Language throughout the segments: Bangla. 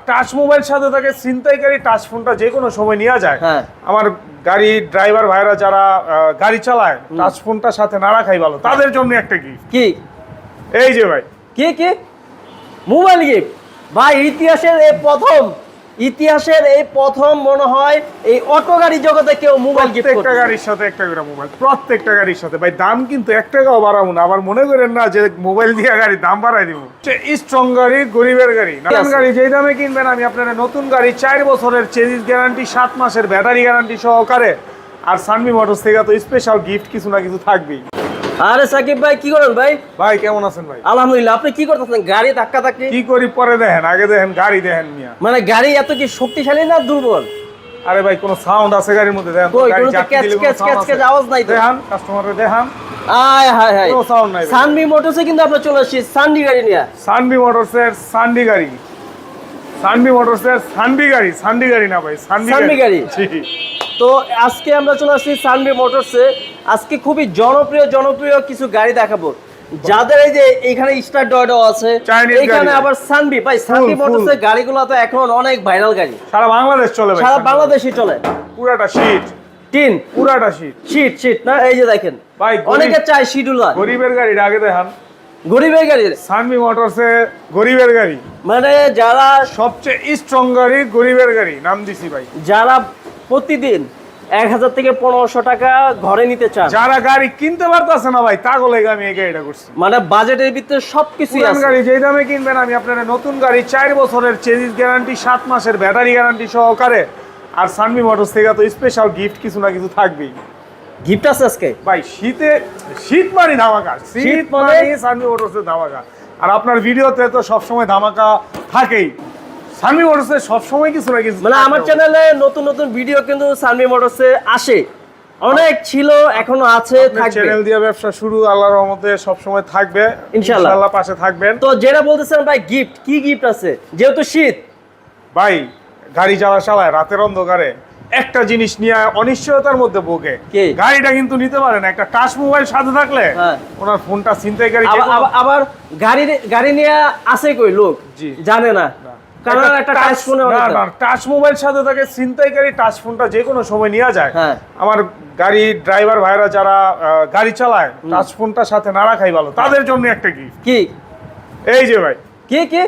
টাচ মোবাইল সাথে থাকে, ছিনতাইকারী টাচ ফোনটা যে কোনো সময় নেওয়া যায়। হ্যাঁ। আমার গাড়ি ড্রাইভার ভাইরা যারা গাড়ি চালায় টাচ ফোনটা সাথে না রাখাই ভালো, তাদের জন্য একটা গিফট। কি এই যে ভাই, কি মোবাইল গিফট ভাই, ইতিহাসের এই প্রথম মনে হয় এই অটো গাড়ি জগতে কেউ মোবাইল গিফট প্রত্যেকটা গাড়ির সাথে একটা করে মোবাইল, প্রত্যেকটা গাড়ির সাথে। ভাই দাম কিন্তু 1 টাকাও বাড়াবো না, আবার মনে করেন না যে মোবাইল দিয়ে গাড়ির দাম বাড়াই দিব। স্ট্রং গাড়ি, গরিবের গাড়ি, নতুন গাড়ি যেই দামে কিনবেন আমি আপনারা নতুন গাড়ি 4 বছরের চেজিস গ্যারান্টি, 7 মাসের ব্যাটারি গ্যারান্টি সহকারে। আর সানভি মোটরস থেকে তো স্পেশাল গিফট কিছু না কিছু থাকবেই। আরে সাকিব ভাই কি করেন ভাই? ভাই কেমন আছেন ভাই? আলহামদুলিল্লাহ। আপনি কি করতেছেন? গাড়ি ধাক্কা ধাক্কি কি করি পরে দেখেন, আগে দেখেন গাড়ি দেখেন মিয়া। মানে গাড়ি এত কি শক্তিশালী না দুর্বল? আরে ভাই কোন সাউন্ড আছে গাড়ির মধ্যে? দেখেন কই গাড়ি কোনো চাপতে ক্যাচ দিলে কোনো ক্যাচ sound ক্যাচ আছে? ক্যাচ আওয়াজ নাই তো। দেখান কাস্টমারকে দেখান। আয় হায় হায়, কোনো সাউন্ড নাই ভাই। সানভি মোটরসে কিন্তু আমরা চলে আসছি সানভি গাড়ি নিয়ে। সানভি মোটরসের সানভি গাড়ি, সানভি মোটরসের সানভি গাড়ি, সানভি গাড়ি না ভাই, সানভি গাড়ি। জি। তো আজকে আমরা চলে আসছি সানভি মোটরসে। আজকে খুবই জনপ্রিয় কিছু গাড়ি দেখাবো, যাদের এই যে এইখানে স্টার ডয়ডো আছে, Chinese এইখানে গাড়ি। আবার সানভি ভাই, সানভি full। মোটরসের গাড়িগুলো তো এখন অনেক ভাইরাল গাড়ি, সারা বাংলাদেশ চলে ভাই, সারা বাংলাদেশই চলে। পুরাটা শীট, টিন পুরাটা শীট শীট না, এই যে দেখেন ভাই, অনেকে চায় শিডিউলার, গরিবের গাড়ির আগে দেখান। গরিবের গাড়ি, সানভি মোটরসে গরিবের গাড়ি, মানে যারা সবচেয়ে স্ট্রং গাড়ি, গরিবের গাড়ি নাম দিছি ভাই। যারা প্রতিদিন 1000 থেকে 1500 টাকা ঘরে নিতে চান, যারা গাড়ি কিনতে পারতেছে না ভাই, তাগো লেগে আমি এই গাড়িটা করছি। মানে বাজেটের ভিতরে সবকিছুই পুরান আছে। গাড়ি যেই দামে কিনবেন আমি আপনারা নতুন গাড়ি 4 বছরের চেজিস গ্যারান্টি, 7 মাসের ব্যাটারি গ্যারান্টি সহকারে। আর সানভি মোটরস থেকে তো স্পেশাল গিফট কিছু না কিছু থাকবেই। গিফট আছে আজকে ভাই শীত মানি ধামাকা, শীত মানে সানভি মোটরসের ধামাকা। আর আপনার ভিডিওতে তো সবসময় ধামাকা থাকেই, সানভি মোটরসে সবসময় কিছু না কিছু। মানে আমার চ্যানেলে নতুন ভিডিও কিন্তু সানভি মোটরসে আসে, অনেক ছিল, এখনো আছে, থাকবে। চ্যানেল দিয়ে ব্যবসা শুরু, আল্লাহর রহমতে সবসময় থাকবে ইনশাআল্লাহ পাশে থাকবেন। তো যেটা বলতেছেন ভাই, গিফট কি গিফট আছে? যেহেতু শীত ভাই, গাড়ি যারা চালায় রাতের অন্ধকারে একটা জিনিস নিয়ে অনিশ্চয়তার মধ্যে ভোগে, কি? গাড়িটা কিন্তু নিতে পারেন একটা টাচ মোবাইল সাথে থাকলে। হ্যাঁ। ওনার ফোনটা ছিনতাইকারী আবার গাড়ি নিয়ে আসে কই লোক জি। জানে না, কারণ একটা টাচ ফোনে টাচ মোবাইল সাথে থাকে, ছিনতাইকারী টাচ ফোনটা যে কোনো সময় নেওয়া যায়। হ্যাঁ। আমার গাড়ি ড্রাইভার ভাইরা যারা গাড়ি চালায় টাচ ফোনটা সাথে না রাখাই ভালো, তাদের জন্য একটা গিফট। কি এই যে ভাই, কি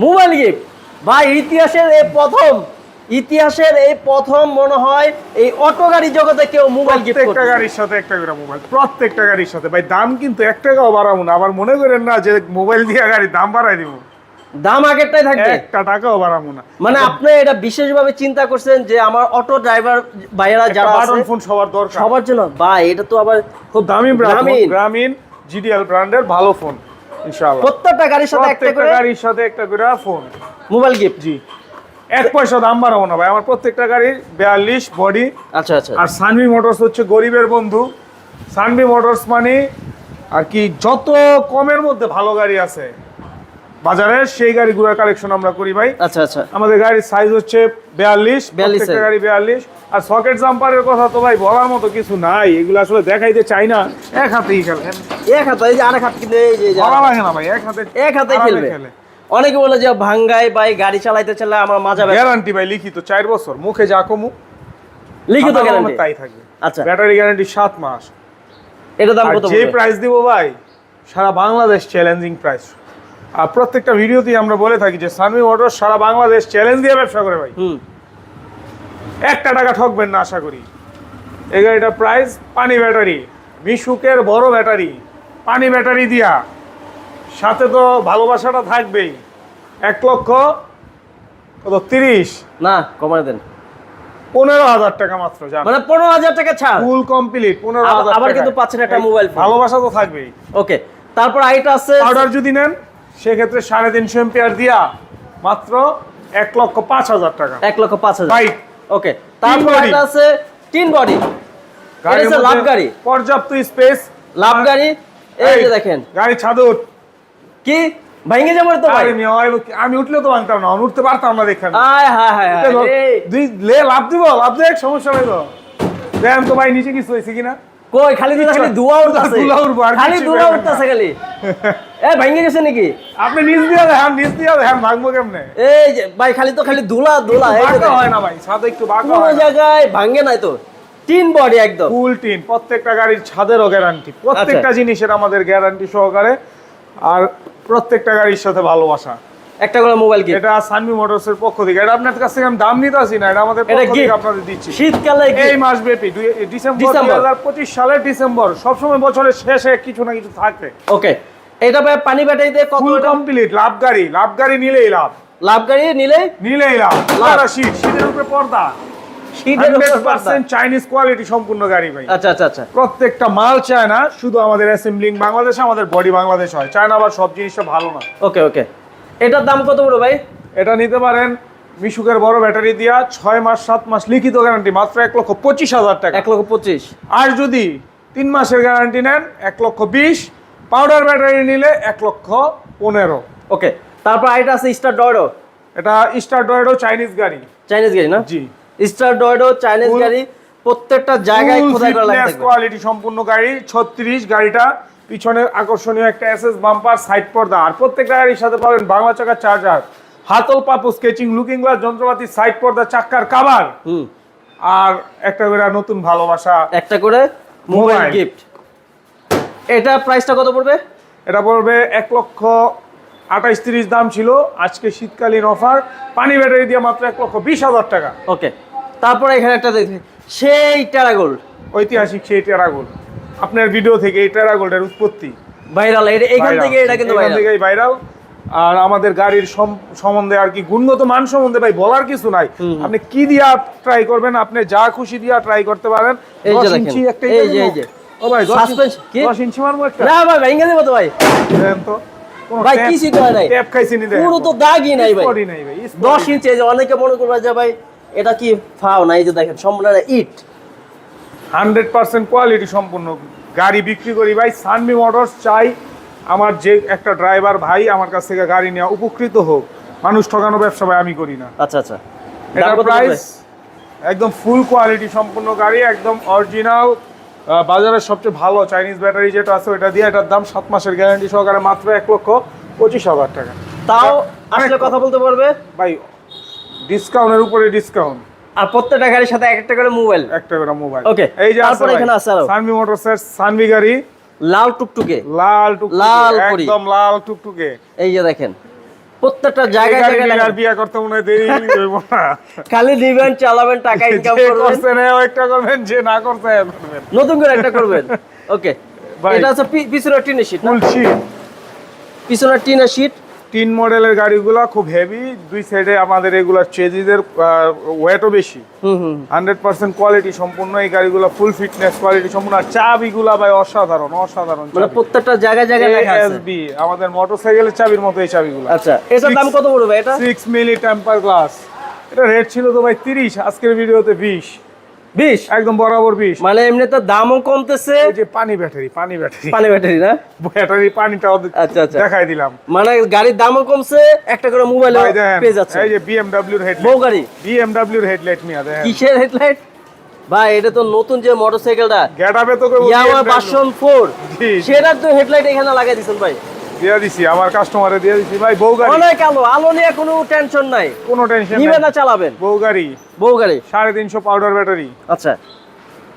মোবাইল গিফট ভাই, ইতিহাসের এই প্রথম মনে হয় এই অটো গাড়ি জগতে কেউ মোবাইল গিফট প্রত্যেকটা গাড়ির সাথে একটা করে মোবাইল, প্রত্যেকটা গাড়ির সাথে। ভাই দাম কিন্তু 1 টাকাও বাড়াবো না, আবার মনে করেন না যে মোবাইল দিয়ে গাড়ির দাম বাড়াই দিব। দাম আগেরটাই থাকবে, 1 টাকাও বাড়াবো না। মানে আপনি এটা বিশেষভাবে চিন্তা করছেন যে আমার অটো ড্রাইভার ভাইয়েরা যারা আছে বাটন ফোন সবার দরকার, সবার জন্য ভাই, এটা তো আবার খুব দামি গ্রামীণ জিডিএল ব্র্যান্ডের ভালো ফোন ইনশাআল্লাহ। প্রত্যেকটা গাড়ির সাথে একটা করে গাড়ির সাথে একটা করে ফোন, মোবাইল গিফট। জি, 1 পয়সা দাম বাড়াবো না ভাই, আমার প্রত্যেকটা গাড়ির 42 বডি। আচ্ছা। আর সানভি মোটরস হচ্ছে গরিবের বন্ধু। সানভি মোটরস মানে আর কি যত কমের মধ্যে ভালো গাড়ি আছে বাজারে, সেই গাড়িগুলোর কালেকশন আমরা করি ভাই। আচ্ছা। আমাদের গাড়ির সাইজ হচ্ছে 42, প্রত্যেকটা গাড়ি 42। আর সকেট জাম্পারের কথা তো ভাই বলার মতো কিছু নাই, এগুলো আসলে দেখাইতে চাই না, এক হাতেই খেলে, এক হাতে, এই যে আরেক হাত কিন্তু এই যে ভালো লাগে না ভাই, এক হাতে খেলবে। অনেকে বলে যে ভাঙ্গাই ভাই গাড়ি চালাইতে চাইলে আমার মাজা ব্যথা। গ্যারান্টি ভাই লিখিত 4 বছর, মুখে যা কমু লিখিত গ্যারান্টি তাই থাকবে। আচ্ছা, ব্যাটারি গ্যারান্টি 7 মাস। এটা দাম কত? যে প্রাইস দিব ভাই, সারা বাংলাদেশ চ্যালেঞ্জিং প্রাইস। আর প্রত্যেকটা ভিডিওতেই আমরা বলে থাকি যে সানভি মোটরস সারা বাংলাদেশ চ্যালেঞ্জ দিয়ে ব্যবসা করে ভাই। 1 টাকা ঠকবেন না আশা করি। এই গাড়িটা প্রাইস পানি ব্যাটারি, মিশুকের বড় ব্যাটারি, পানি ব্যাটারি দিয়া, সাথে তো ভালোবাসাটা থাকবেই। 1,30,000 না কমায় দেন, 15,000 টাকা মাত্র, মানে 15,000 টাকা ছাড়, ফুল কমপ্লিট 15,000 আবার কিন্তু পাচ্ছেন একটা মোবাইল ফোন, ভালোবাসা তো থাকবেই। ওকে, তারপর আইটা আছে অর্ডার যদি নেন সেক্ষেত্রে 350 এম্পিয়ার দিয়া মাত্র 1,05,000 টাকা, 1,05,000 ভাই। ওকে, তারপর আইটা আছে তিন বডি, গাড়ির এটা লাভ গাড়ি, পর্যাপ্ত স্পেস, লাভ গাড়ি। এই যে দেখেন গাড়ি ছাদে কি ভাঙে যাবে তো ভাই, আমি উঠলে তো ভাঙতাম না, উঠতে পারতাম না। দেখেন আয় হায় হায়, দুই লাভ দিব, লাভ দেখ সমস্যা নাই তো। দেখেন তো ভাই নিচে কিছু হয়েছে কিনা, কই খালি ধোঁয়া উঠতাছে, ধুলা উঠবো, আর খালি কিছু ধোঁয়া পাইবে না। উঠতাছে খালি। এ ভাঙে গেছে নাকি? আপনি নিচ দিয়ে দেখেন ভাঙবো কেমনে? এই যে ভাই খালি ধুলা ধুলা, এই যে বাঁকা দেখেন। হয় না ভাই, ছাদে একটু বাঁকা কোনো হয় না। জায়গায় ভাঙে নাই তো, টিন বডি একদম। ফুল টিন, প্রত্যেকটা গাড়ির ছাদেরও গ্যারান্টি, প্রত্যেকটা জিনিসের আমাদের গ্যারান্টি সহকারে, আর প্রত্যেকটা গাড়ির সাথে ভালোবাসা। একটা করে মোবাইল কি এটা সানভি মোটরস এর পক্ষ থেকে, এটা আপনার কাছ থেকে আমি দাম নিতে আসি না, এটা আমাদের এটা পক্ষ থেকে gift। আপনাদের দিচ্ছি শীতকালে এই মাস ব্যাপী ডিসেম্বর 2025 সালের ডিসেম্বর, সবসময় বছরের শেষে কিছু না কিছু থাকে। ওকে, এটা ভাই পানি ব্যাটারিতে কত? ফুল কমপ্লিট, লাভ গাড়ি নিলেই লাভ, লাভ গাড়ি নিলেই লাভ। লাভ। শীতের উপরে পর্দা, শীতের উপর পর্দা। 100% চাইনিজ কোয়ালিটি সম্পূর্ণ গাড়ি ভাই। আচ্ছা আচ্ছা আচ্ছা, প্রত্যেকটা মাল চায়না, শুধু আমাদের অ্যাসেম্বলিং বাংলাদেশে, আমাদের বডি বাংলাদেশ হয়, চায়না আবার সব জিনিসটা ভালো না। ওকে ওকে, এটার দাম কত বড় ভাই? এটা নিতে পারেন মিশুকের বড় ব্যাটারি দিয়া 6 মাস 7 মাস লিখিত গ্যারান্টি, মাত্র 1,25,000 টাকা। 1,25,000। আর যদি 3 মাসের গ্যারান্টি নেন 1,20,000, পাউডার ব্যাটারি নিলে 1,15,000। ওকে, তারপর আইটা আছে স্টার ডয়ডো। এটা স্টার ডয়েডো চাইনিজ গাড়ি, চাইনিজ গাড়ি না? জি। স্টার ডয়ডো চাইনিজ গাড়ি, প্রত্যেকটা জায়গায় খোদাই করা লাগে থাকবে। কোয়ালিটি সম্পূর্ণ গাড়ি, 36 গাড়িটা, পিছনে আকর্ষণীয় একটা এসএস বাম্পার, সাইড পর্দা, আর প্রত্যেকটা গাড়ির সাথে পাবেন বাংলা চাকা চার্জার, হাতল পাপো, স্কেচিং, লুকিং গ্লাস, যন্ত্রপাতি, সাইড পর্দা, চাক্কার কভার, আর একটা করে নতুন ভালোবাসা, একটা করে মোবাইল মোবাইল। গিফট। এটা প্রাইসটা কত পড়বে? এটা পড়বে 1,28,30,000 দাম ছিল, আজকে শীতকালীন অফার, পানি ব্যাটারি দিয়ে মাত্র 1,20,000 টাকা। ওকে, তারপরে এখানে একটা দেখি সেই টেরাগোল্ড, ঐতিহাসিক সেই টেরাগোল্ড, আপনার ভিডিও থেকে এই টেরাগোল্ডের উৎপত্তি ভাইরাল, এখান থেকে এটা কিন্তু এখান ভাইরাল। থেকেই ভাইরাল। আর আমাদের গাড়ির সম্বন্ধে আর কি, গুণগত মান সম্বন্ধে ভাই বলার কিছু নাই, আপনি কি দিয়া ট্রাই করবেন, আপনি যা খুশি দিয়া ট্রাই করতে পারেন। এই যে 10 দেখেন, ইঞ্চি একটা এই যে এই যে ও ভাই 10 Suspension কি? 10 ইঞ্চি মারবো একটা, না ভাই ভেঙে দেবো তো ভাই। দেন তো কোনো ভাই ট্যাপ- কিছু তো হয় নাই, ট্যাপ খাইছি নি, দেখেন পুরো তো দাগই নাই ভাই। স্পটই নাই ভাই, 10 ইঞ্চি, এই যে অনেকে মনে করবে যে ভাই এটা কি ফাও না, এই যে দেখেন সম্পূর্ণ ইট। 100% কোয়ালিটি সম্পূর্ণ গাড়ি বিক্রি করি ভাই। সানভি মোটরস চাই আমার যে একটা ড্রাইভার ভাই আমার কাছ থেকে গাড়ি নেওয়া উপকৃত হোক, মানুষ ঠকানো ব্যবসা ভাই আমি করি না। আচ্ছা আচ্ছা, এটা দাম কত প্রাইস পড়বে? একদম ফুল কোয়ালিটি সম্পূর্ণ গাড়ি, একদম অরিজিনাল, বাজারের সবচেয়ে ভালো চাইনিজ ব্যাটারি যেটা আছে ওটা দিয়ে, এটার দাম 7 মাসের গ্যারান্টি সহকারে মাত্র 1,25,000 টাকা। তাও আসলে কথা বলতে পারবে ভাই ডিসকাউন্টের উপরে ডিসকাউন্ট, আর প্রত্যেকটা গাড়ির সাথে একটা করে মোবাইল। একটা করে মোবাইল। Okay, এই যে তারপরে এখানে আছে আরো। সানভি মোটরসের সানভি গাড়ি, লাল টুকটুকে, লাল টুকটুকে, লাল পরি। একদম লাল টুকটুকে। এই যে দেখেন প্রত্যেকটা জায়গায় এই গাড়ি জায়গায় নিয়ে আর লেখা। বিয়ে করতে মনে হয় দেরি হইব না। খালি দিবেন, চালাবেন, টাকা ইনকাম যে করবেন, করছে না ও একটা করবেন, যে না করছে এ করবেন। নতুন করে একটা করবেন। ওকে, ভাই, এটা হচ্ছে পিছনের টিনের শীট না? ফুল শীট পিছনের টিনের শীট। 3 মডেলের গাড়িগুলো খুব হেভি, দুই সাইডে আমাদের এগুলার চেজিদের ওয়েটও বেশি, 100% কোয়ালিটি সম্পূর্ণ এই গাড়িগুলো, ফুল ফিটনেস কোয়ালিটি সম্পূর্ণ, আর চাবিগুলা ভাই অসাধারণ অসাধারণ মানে প্রত্যেকটা জায়গায় জায়গায় লেখা আছে। এসবি আমাদের মোটরসাইকেলের চাবির মতো এই চাবিগুলো। আচ্ছা, এটার দাম কত পড়বে এটা? 6 মিলি টেম্পার গ্লাস, এটা রেট ছিল তো ভাই 30, আজকের ভিডিওতে 20, 20, একদম বরাবর 20। মানে এমনি তো দামও কমতেছে। এই যে পানি ব্যাটারি পানি ব্যাটারি না? ব্যাটারি পানিটাও আচ্ছা আচ্ছা, দেখাই দিলাম। মানে গাড়ির দামও কমছে, একটা করে মোবাইল ভাই দেখেন, পেয়ে যাচ্ছে। এই যে বিএমডব্লিউর বউ হেডলাইট, গাড়ি, বিএমডব্লিউর হেডলাইট মিয়া দেখেন, কিসের হেডলাইট ভাই? এটা তো নতুন যে মোটরসাইকেলটা গেটআপে তো কই ইয়ামা ভার্সন 4, জি সেটার তো হেডলাইট এখানে লাগাই দিছেন ভাই। দিয়া দিছি, আমার কাস্টমারে দিয়া দিছি ভাই। বউ গাড়ি, অনেক আলো, আলো নিয়ে কোনো টেনশন নাই, কোনো টেনশন নিবেন নাই। না চালাবেন। বউ গাড়ি বউ গাড়ি 350 পাউডার ব্যাটারি, আচ্ছা,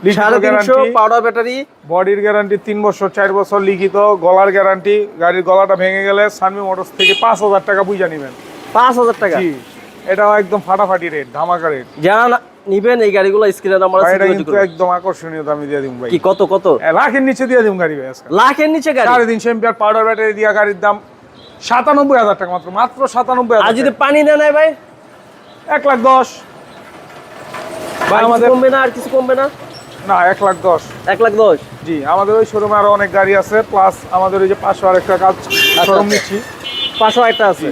লিখিত 350 গ্যারান্টি, পাউডার ব্যাটারি, বডির গ্যারান্টি 3 বছর 4 বছর লিখিত, গলার গ্যারান্টি, গাড়ির গলাটা ভেঙে গেলে সানভি মোটরস থেকে 5,000 টাকা বুঝা নেবেন। 5,000 টাকা। জি, এটাও একদম ফাটাফাটি রেট, ধামাকা রেট যারা নিবেন এই গাড়িগুলো স্ক্রিনে নাম্বার ভাই, আছে, এটা যোগাযোগ কিন্তু করবেন। একদম আকর্ষণীয় দামে দিয়ে দিম ভাই। কি কত কত? লাখের নিচে দিয়ে দিম গাড়ি ভাই আজকে। লাখের নিচে গাড়ি? 350 এম্পিয়ার পাউডার ব্যাটারি দিয়া গাড়ির দাম 97,000 টাকা, মাত্র 97,000। আর যদি পানি না নেয় ভাই? 1,10,000 ভাই আর কিছু আমাদের, কমবে না? আর কিছু কমবে না? না 1,10,000। 1,10,000। জি, আমাদের ওই শোরুমে আরো অনেক গাড়ি আছে, প্লাস আমাদের ওই যে 500 আরেকটা কাজ শোরুম নিচ্ছি। 500 একটা আছে।